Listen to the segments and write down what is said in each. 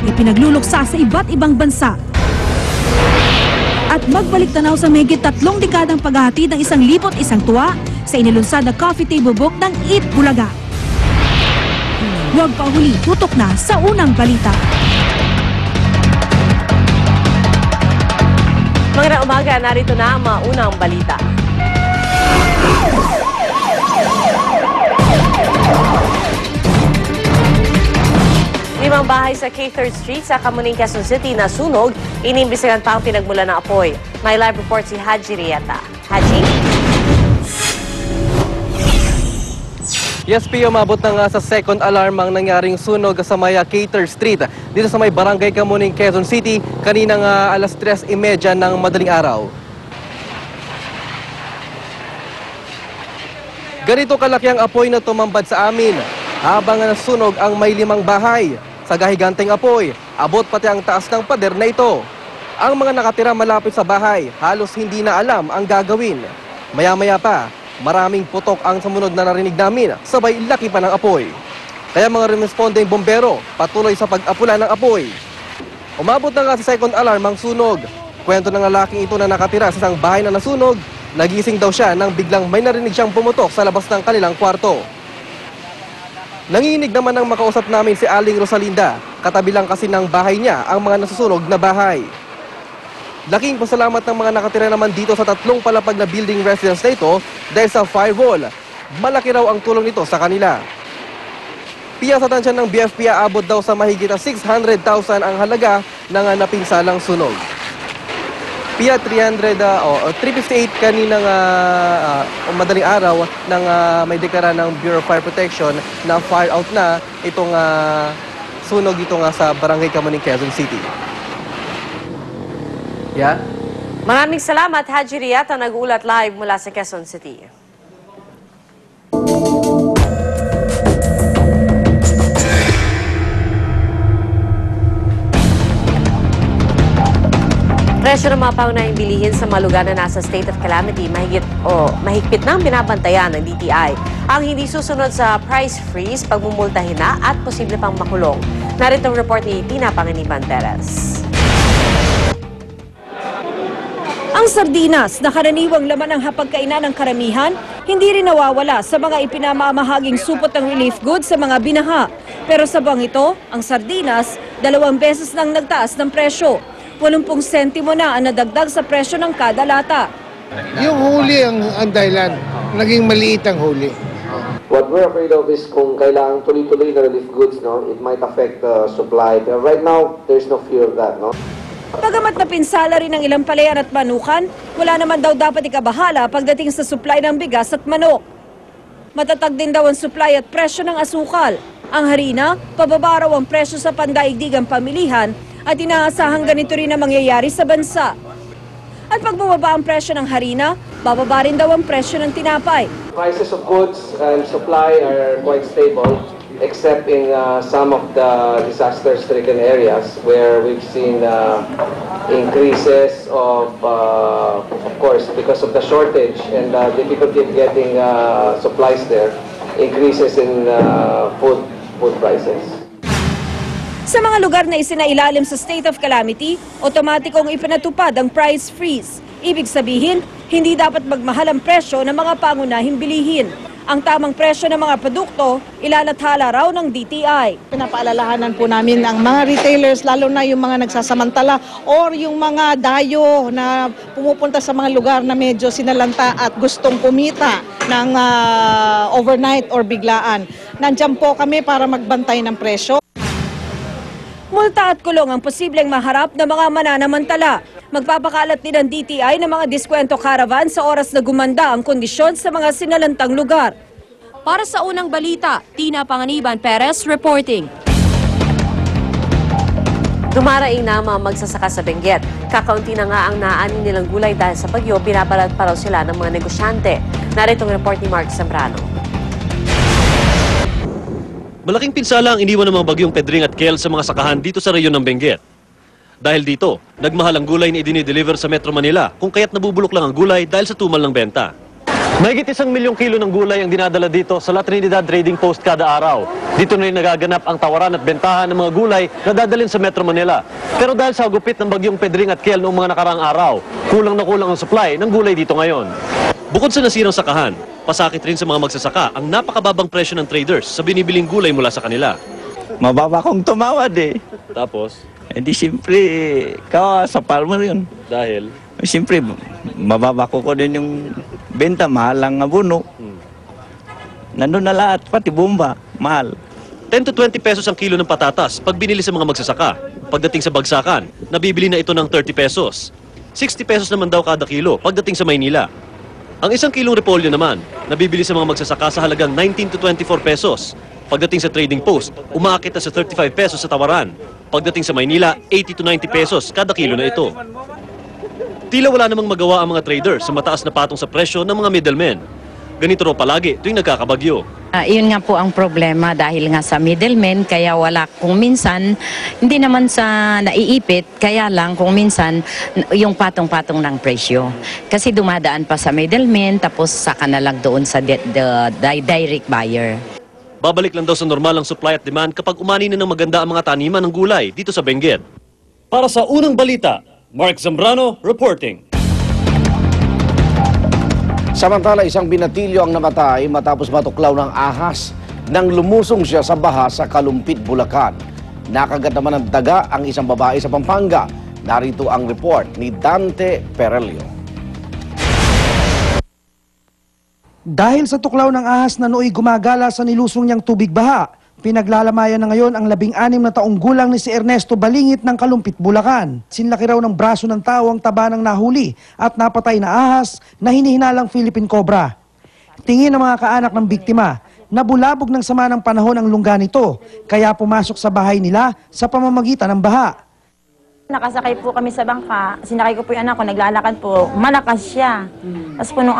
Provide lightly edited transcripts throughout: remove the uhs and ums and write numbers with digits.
ipinagluluksa sa iba't ibang bansa. At magbalik tanaw sa mahigit 3 dekadang paghahatid ng 1,001 tuwa sa inilunsad na coffee table book ng Eat Bulaga. Huwag pa huli, tutok na sa unang balita. Magandang umaga, narito na ang mga unang balita. Limang bahay sa K3rd Street sa Kamuning, Quezon City na sunog, inimbestigahan pa ang pinagmula ng apoy. May live report si Haji Rieta. Haji? Yes, Pio, umabot na nga sa second alarm ang nangyaring sunog sa may K3rd Street dito sa may Barangay Kamuning, Quezon City kaninang alas 3:30 ng madaling araw. Ganito kalaki ang apoy na tumambad sa amin habang nasunog ang may 5 bahay. Sa gahiganteng apoy, abot pati ang taas ng pader na ito. Ang mga nakatira malapit sa bahay, halos hindi na alam ang gagawin. Maya-maya pa, maraming putok ang sumunod na narinig namin, sabay laki pa ng apoy. Kaya mga responding bombero, patuloy sa pag-apula ng apoy. Umabot na nga sa second alarm ang sunog. Kwento ng lalaking ito na nakatira sa isang bahay na nasunog, nagising daw siya nang biglang may narinig siyang pumutok sa labas ng kanilang kwarto. Nanginig naman ang makausap namin si Aling Rosalinda. Katabi lang kasi ng bahay niya ang mga nasusunog na bahay. Laking pasalamat ng mga nakatira naman dito sa 3 palapag na building residence na ito dahil sa firewall. Malaki raw ang tulong nito sa kanila. Piya sa tansya ng BFP, abot daw sa mahigit 600,000 ang halaga ng napinsalang sunog. Piya 358 kaninang madaling araw nang may deklara ng Bureau of Fire Protection na fire out na itong sunog dito nga sa Barangay Kamuning, Quezon City. Yeah? Maraming salamat, Haji Rieta, nag-uulat live mula sa Quezon City. Presyo ng mga pangunahing bilihin sa mga lugar na nasa state of calamity mahigpit nang binabantayan ng DTI. Ang hindi susunod sa price freeze, pagmumultahin na at posible pang makulong. Narito ang report ni Tina Panganiban Perez. Ang sardinas na karaniwang laman ng hapagkainan ng karamihan, hindi rin nawawala sa mga ipinamamahaging supot ng relief goods sa mga binaha. Pero sa buwang ito, ang sardinas, 2 beses nang nagtaas ng presyo. 80 sentimo na ang nadagdag sa presyo ng kada lata. Yung huli ang dahilan. Naging maliit ang huli. What we're afraid of is kung kailangang tuloy-tuloy na relief goods, no, it might affect the supply. Right now, there's no fear of that, no? Bagamat napinsala rin ang ilang palayan at manukan, wala naman daw dapat ikabahala pagdating sa supply ng bigas at manok. Matatag din daw ang supply at presyo ng asukal. Ang harina, pababa raw ang presyo sa pandaigdigang pamilihan at inaasahang ganito rin ang mangyayari sa bansa. At pag bumaba ang presyo ng harina, bababa rin daw ang presyo ng tinapay. Prices of goods and supply are quite stable, except in some of the disaster-stricken areas where we've seen increases of course, because of the shortage and difficulty of getting supplies there, increases in food prices. Sa mga lugar na isinailalim sa state of calamity, otomatikong ipinatupad ang price freeze. Ibig sabihin, hindi dapat magmahal ang presyo ng mga pangunahing bilihin. Ang tamang presyo ng mga produkto, ilalathala raw ng DTI. Pinapaalalahanan po namin ang mga retailers, lalo na yung mga nagsasamantala or yung mga dayo na pumupunta sa mga lugar na medyo sinalanta at gustong kumita ng overnight or biglaan. Nandiyan po kami para magbantay ng presyo. Multa at kulong ang posibleng maharap ng mga mananamantala. Magpapakalat din ng DTI ng mga diskwento caravan sa oras na gumanda ang kondisyon sa mga sinalantang lugar. Para sa unang balita, Tina Panganiban Perez reporting. Dumaraing na mga magsasaka sa Benguet. Kakaunti na nga ang naanin nilang gulay dahil sa bagyo, binabalat pa raw sila ng mga negosyante. Narito ang report ni Mark Zambrano. Malaking pinsala ang iniwan ng mga bagyong Pedring at Kel sa mga sakahan dito sa reyon ng Benguet. Dahil dito, nagmahal ang gulay na idinideliver sa Metro Manila kung kaya't nabubulok lang ang gulay dahil sa tumal ng benta. Mahigit 1 milyong kilo ng gulay ang dinadala dito sa La Trinidad Trading Post kada araw. Dito na rin nagaganap ang tawaran at bentahan ng mga gulay na dadalhin sa Metro Manila. Pero dahil sa gupit ng bagyong Pedring at Kiel noong mga nakaraang araw, kulang na kulang ang supply ng gulay dito ngayon. Bukod sa nasirang sakahan, pasakit rin sa mga magsasaka ang napakababang presyo ng traders sa binibiling gulay mula sa kanila. Mababa kong tumawad eh. Tapos, Hindi siyempre, sa farmer yun. dahil Siyempre, mababa ko din yung benta, mahal ang abono. Nandun na lahat, pati bomba, mahal. 10 to 20 pesos ang kilo ng patatas pag binili sa mga magsasaka. Pagdating sa bagsakan, nabibili na ito ng 30 pesos. 60 pesos naman daw kada kilo pagdating sa Maynila. Ang 1 kilong repolyo naman, nabibili sa mga magsasaka sa halagang 19 to 24 pesos. Pagdating sa trading post, umaakit na sa 35 pesos sa tawaran. Pagdating sa Maynila, 80 to 90 pesos kada kilo na ito. Tila wala namang magawa ang mga traders sa mataas na patong sa presyo ng mga middlemen. Ganito raw palagi tuwing nagkakabagyo. Iyon nga po ang problema dahil nga sa middlemen, kaya wala kung minsan, hindi naman sa naiipit, kaya lang kung minsan yung patong-patong ng presyo. Kasi dumadaan pa sa middlemen, tapos saka na lang doon sa direct buyer. Babalik lang daw sa normal ang supply at demand kapag umani na ng maganda ang mga taniman ng gulay dito sa Benguet. Para sa unang balita, Mark Zambrano reporting. Samantala, isang binatilyo ang namatay matapos matuklaw ng ahas nang lumusong siya sa baha sa Kalumpit, Bulacan. Nakagat naman ng daga ang isang babae sa Pampanga. Narito ang report ni Dante Perelio. Dahil sa tuklaw ng ahas na nooy gumagala sa nilusong niyang tubig baha, pinaglalamayan na ngayon ang 16 na taong gulang ni si Ernesto Balingit ng Kalumpit, Bulacan. Sinlaki raw ng braso ng tao ang taba ng nahuli at napatay na ahas na hinihinalang Philippine Cobra. Tingin ng mga kaanak ng biktima, nabulabog ng sama ng panahon ang lungga nito, kaya pumasok sa bahay nila sa pamamagitan ng baha. Nakasakay po kami sa bangka, sinakay ko po yung anak ko, naglalakad po, malakas siya. Tapos po nung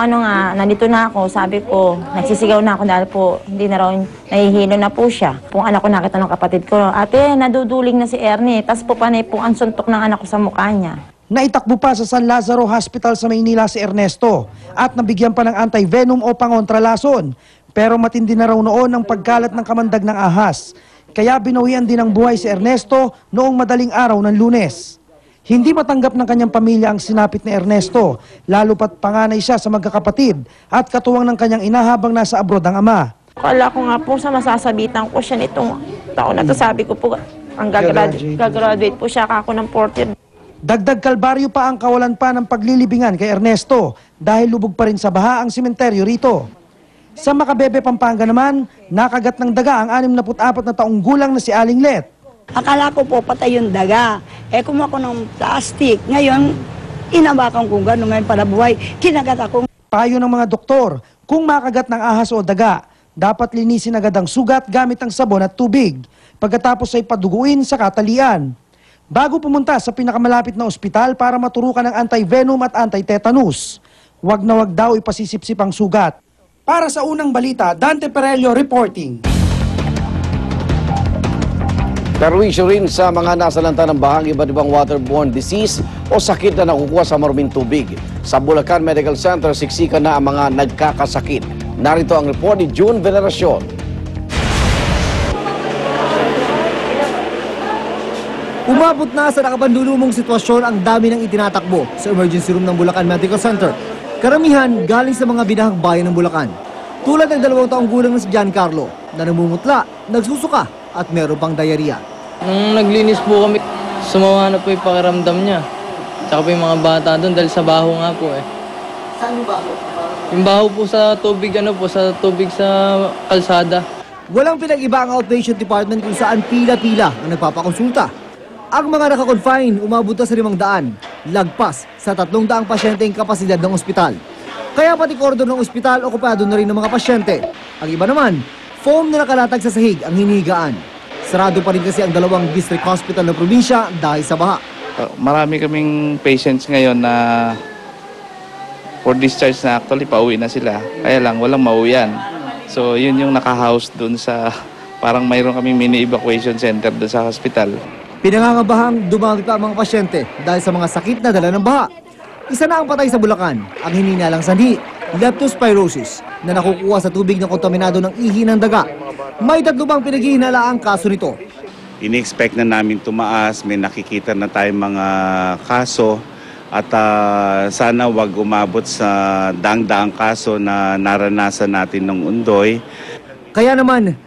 nandito na ako, sabi ko, nagsisigaw na ako dahil po, hindi na raw, nahihilo na po siya. Kung anak ko nakita ng kapatid ko, ate, naduduling na si Ernie. Tapos po panay po ang suntok ng anak ko sa mukha niya. Naitakbo pa sa San Lazaro Hospital sa Maynila si Ernesto at nabigyan pa ng anti-venom o pangontralason. Pero matindi na raw noon ang pagkalat ng kamandag ng ahas. Kaya binawian din ang buhay si Ernesto noong madaling araw ng Lunes. Hindi matanggap ng kanyang pamilya ang sinapit ni Ernesto, lalo pat panganay siya sa magkakapatid at katuwang ng kanyang ina habang nasa abroad ang ama. Kala ko nga po sa masasabitan ko siya nitong taon na to, sabi ko po, ang gagraduate po siya ako ng 4th year. Dagdag kalbaryo pa ang kawalan pa ng paglilibingan kay Ernesto dahil lubog pa rin sa baha ang sementeryo rito. Sa Macabebe, Pampanga naman, nakagat ng daga ang 64 na taong gulang na si Aling Let. Akala ko po patay yung daga. Kumuha ko ng plastic. Ngayon, inabakan ko gano'n ngayon para buhay. Kinagat ako. Payo ng mga doktor, kung makagat ng ahas o daga, dapat linisin agad ang sugat gamit ang sabon at tubig. Pagkatapos ay paduguin sa katalian. Bago pumunta sa pinakamalapit na ospital para maturukan ng anti-venom at anti-tetanus. Wag na wag daw ipasisipsip ang sugat. Para sa unang balita, Dante Perelio reporting. Perwisyo rin sa mga nasalanta ng bahang iba't ibang waterborne disease o sakit na nakukuha sa maruming tubig. Sa Bulacan Medical Center, siksikan na ang mga nagkakasakit. Narito ang report ni June Veneracion. Umabot na sa nakapandulumong sitwasyon ang dami ng itinatakbo sa emergency room ng Bulacan Medical Center. Karamihan galing sa mga binahang bayan ng Bulacan. Tulad ng 2 taong gulang na si Giancarlo na namumutla, nagsusuka at meron pang diarrhea. Nung naglinis po kami, sumawa na po yung pakiramdam niya. Tsaka po yung mga bata doon dahil sa baho nga po eh. Saan yung baho? Yung baho po sa tubig, sa tubig sa kalsada. Walang pinag-iba ang outpatient department kung saan pila-pila ang nagpapakonsulta. Ang mga nakakonfine umabot na sa 500, lagpas sa 300 pasyente ang kapasidad ng ospital. Kaya pati kordon ng ospital okupado na rin ng mga pasyente. Ang iba naman, foam na nakalatag sa sahig ang hinihigaan. Sarado pa rin kasi ang 2 district hospital ng probinsya dahil sa baha. Marami kaming patients ngayon na for discharge na actually pauwi na sila. Kaya lang walang mauwian. So yun yung naka-house dun sa parang mayroon kaming mini evacuation center dun sa hospital. Pinangangabahang dumami pa ang mga pasyente dahil sa mga sakit na dala ng baha. Isa na ang patay sa Bulacan, ang hininalang sanhi. leptospirosis na nakukuha sa tubig na kontaminado ng ihi ng daga. May 3 bang pinaghihinalaang kaso nito. Ini-expect na namin tumaas, may nakikita na tayong mga kaso at sana wag umabot sa daang-daang kaso na naranasan natin ng Undoy. Kaya naman,